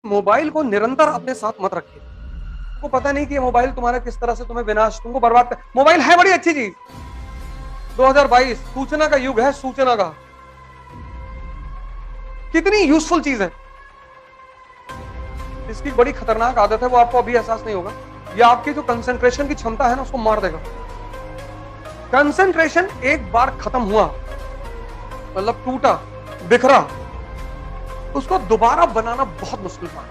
Mobile को निरंतर अपने साथ मत रखिए। तुमको पता नहीं कि ये मोबाइल तुम्हारा किस तरह से तुम्हें विनाश, तुमको बर्बाद कर। मोबाइल है बड़ी अच्छी चीज। 2022 सूचना का युग है, सूचना का कितनी यूजफुल चीज है। इसकी बड़ी खतरनाक आदत है, वो आपको अभी एहसास नहीं होगा। ये आपकी जो कंसंट्रेशन की क्षमता है ना, उसको मार देगा। कंसंट्रेशन एक बार खत्म हुआ, मतलब टूटा, बिखरा, उसको दोबारा बनाना बहुत मुश्किल था।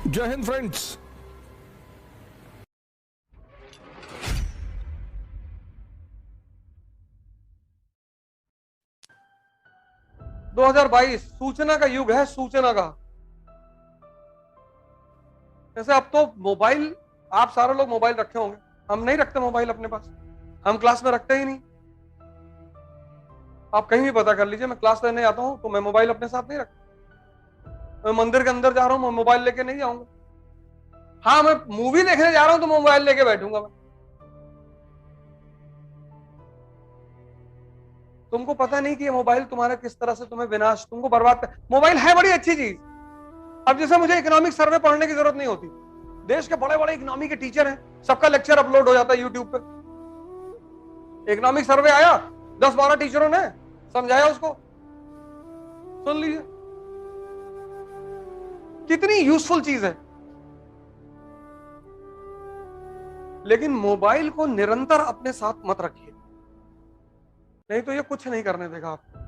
जय हिंद फ्रेंड्स। दो 2022 सूचना का युग है, सूचना का। जैसे अब तो मोबाइल, आप सारे लोग मोबाइल रखे होंगे, हम नहीं रखते मोबाइल अपने पास, हम क्लास में रखते ही नहीं। आप कहीं भी पता कर लीजिए, मैं क्लास लेने आता हूं तो मैं मोबाइल अपने साथ नहीं रखता। मैं मंदिर के अंदर जा रहा हूं, मैं मोबाइल लेके नहीं जाऊंगा। हाँ, मैं मूवी देखने जा रहा हूं तो मोबाइल लेके बैठूंगा मैं। तुमको पता नहीं कि ये मोबाइल तुम्हारा किस तरह से तुम्हें विनाश, तुमको बर्बाद कर। मोबाइल है बड़ी अच्छी चीज। अब जैसे मुझे इकोनॉमिक सर्वे पढ़ने की जरूरत नहीं होती, देश के बड़े बड़े इकोनॉमी के टीचर हैं, सबका लेक्चर अपलोड हो जाता है यूट्यूब पे। इकोनॉमिक सर्वे आया, 10-12 टीचरों ने समझाया, उसको सुन लीजिए। कितनी यूजफुल चीज है। लेकिन मोबाइल को निरंतर अपने साथ मत रखिए, नहीं तो ये कुछ नहीं करने देगा आपको।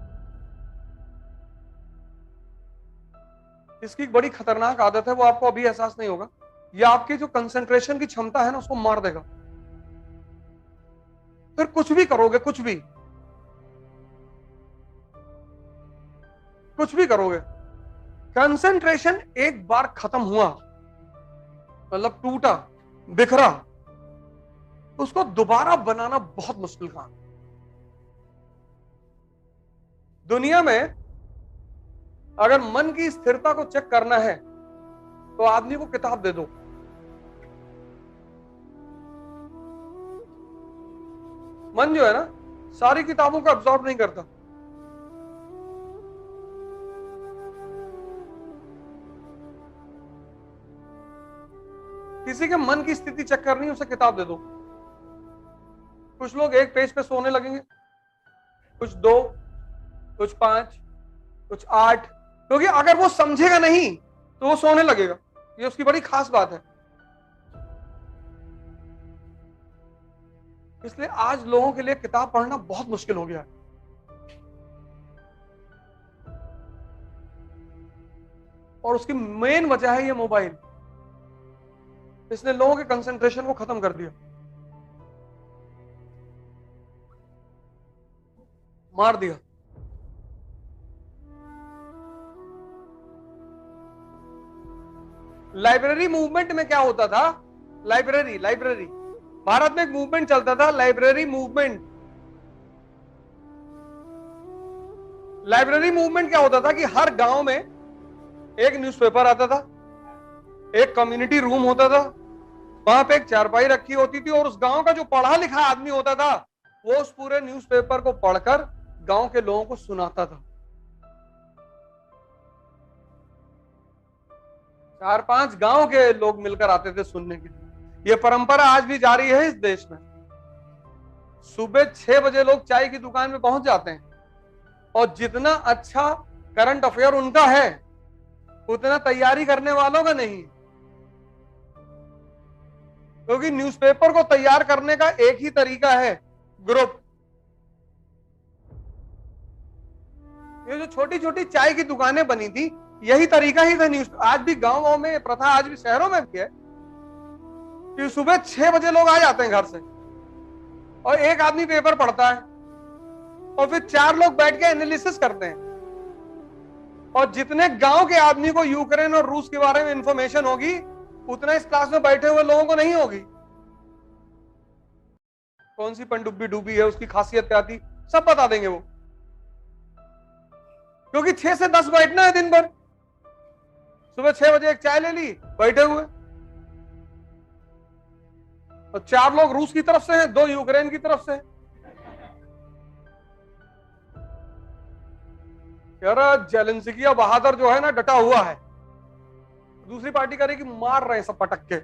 इसकी बड़ी खतरनाक आदत है, वो आपको अभी एहसास नहीं होगा। ये आपकी जो कंसंट्रेशन की क्षमता है ना, उसको मार देगा। फिर कुछ भी करोगे, कुछ भी करोगे, कंसंट्रेशन एक बार खत्म हुआ, मतलब टूटा, बिखरा, उसको दोबारा बनाना बहुत मुश्किल काम। दुनिया में अगर मन की स्थिरता को चेक करना है तो आदमी को किताब दे दो। मन जो है ना, सारी किताबों को अब्सॉर्ब नहीं करता। किसी के मन की स्थिति चेक करनी है, उसे किताब दे दो। कुछ लोग एक पेज पे सोने लगेंगे, कुछ 2, कुछ 5, कुछ 8, क्योंकि अगर वो समझेगा नहीं तो वो सोने लगेगा। ये उसकी बड़ी खास बात है। इसलिए आज लोगों के लिए किताब पढ़ना बहुत मुश्किल हो गया है। और उसकी मेन वजह है ये मोबाइल। इसने लोगों के कंसंट्रेशन को खत्म कर दिया, मार दिया। लाइब्रेरी मूवमेंट में क्या होता था? लाइब्रेरी लाइब्रेरी भारत में एक मूवमेंट चलता था, लाइब्रेरी मूवमेंट। लाइब्रेरी मूवमेंट क्या होता था कि हर गांव में एक न्यूज़पेपर आता था, एक कम्युनिटी रूम होता था, वहां पे एक चारपाई रखी होती थी, और उस गांव का जो पढ़ा लिखा आदमी होता था वो उस पूरे न्यूज़पेपर को पढ़कर गांव के लोगों को सुनाता था। 4-5 गांव के लोग मिलकर आते थे सुनने के लिए। यह परंपरा आज भी जारी है इस देश में। सुबह 6 बजे लोग चाय की दुकान में पहुंच जाते हैं, और जितना अच्छा करंट अफेयर उनका है उतना तैयारी करने वालों का नहीं, क्योंकि न्यूज़पेपर को तैयार करने का एक ही तरीका है, ग्रुप। ये जो छोटी छोटी चाय की दुकानें बनी थी, यही तरीका ही था न्यूज। आज भी गांव में प्रथा, आज भी शहरों में भी है कि सुबह 6 बजे लोग आ जाते हैं घर से, और एक आदमी पेपर पढ़ता है, और फिर 4 लोग बैठ के एनालिसिस करते हैं। और जितने गांव के आदमी को यूक्रेन और रूस के बारे में इंफॉर्मेशन होगी, उतना इस क्लास में बैठे हुए लोगों को नहीं होगी। कौन सी पनडुब्बी डूबी है, उसकी खासियत क्या थी, सब बता देंगे वो, क्योंकि 6 से 10 बैठना है दिन भर। सुबह 6 बजे एक चाय ले ली, बैठे हुए। और 4 लोग रूस की तरफ से हैं, 2 यूक्रेन की तरफ से हैं। यार जेलेंस्की बहादुर जो है ना डटा हुआ है, दूसरी पार्टी करे कि मार रहे हैं सब पटक के।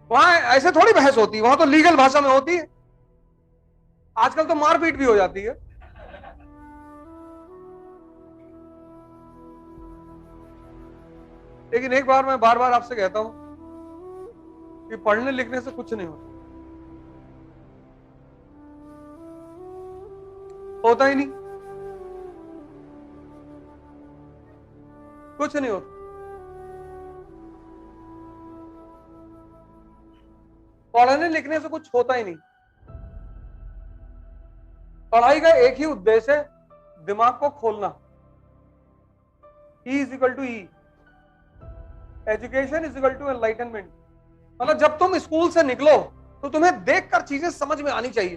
वहां ऐसे थोड़ी बहस होती है, वहां तो लीगल भाषा में होती है। आजकल तो मारपीट भी हो जाती है। लेकिन एक बार मैं बार बार आपसे कहता हूं कि पढ़ने लिखने से कुछ नहीं होता ही नहीं, कुछ नहीं होता। पढ़ने लिखने से कुछ होता ही नहीं। पढ़ाई का एक ही उद्देश्य है, दिमाग को खोलना। E is equal to E, education is equal to enlightenment. मतलब जब तुम स्कूल से निकलो तो तुम्हें देखकर चीजें समझ में आनी चाहिए।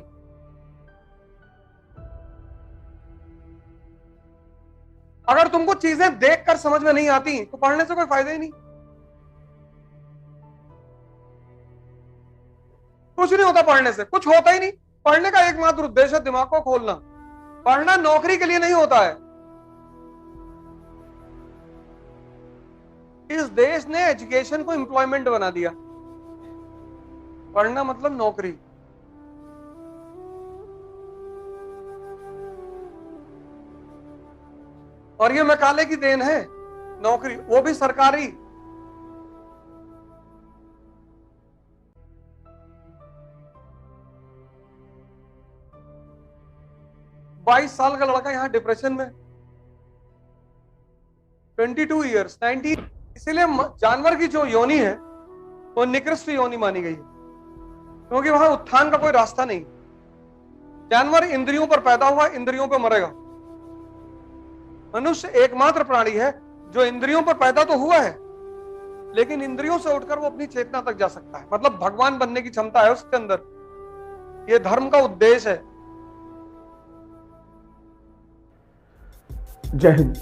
अगर तुमको चीजें देखकर समझ में नहीं आती तो पढ़ने से कोई फायदा ही नहीं, कुछ नहीं होता। पढ़ने से कुछ होता ही नहीं। पढ़ने का एकमात्र उद्देश्य है दिमाग को खोलना। पढ़ना नौकरी के लिए नहीं होता है। इस देश ने एजुकेशन को एम्प्लॉयमेंट बना दिया। पढ़ना मतलब नौकरी। और ये मैकाले की देन है, नौकरी, वो भी सरकारी। बाईस साल का लड़का यहां डिप्रेशन में, 22 ईयर्स, 19। इसीलिए जानवर की जो योनि है वो निकृष्ट योनि मानी गई है, क्योंकि वहां उत्थान का कोई रास्ता नहीं। जानवर इंद्रियों पर पैदा हुआ, इंद्रियों पर मरेगा। मनुष्य एकमात्र प्राणी है जो इंद्रियों पर पैदा तो हुआ है, लेकिन इंद्रियों से उठकर वो अपनी चेतना तक जा सकता है। मतलब भगवान बनने की क्षमता है उसके अंदर। ये धर्म का उद्देश्य है। जय हिंद।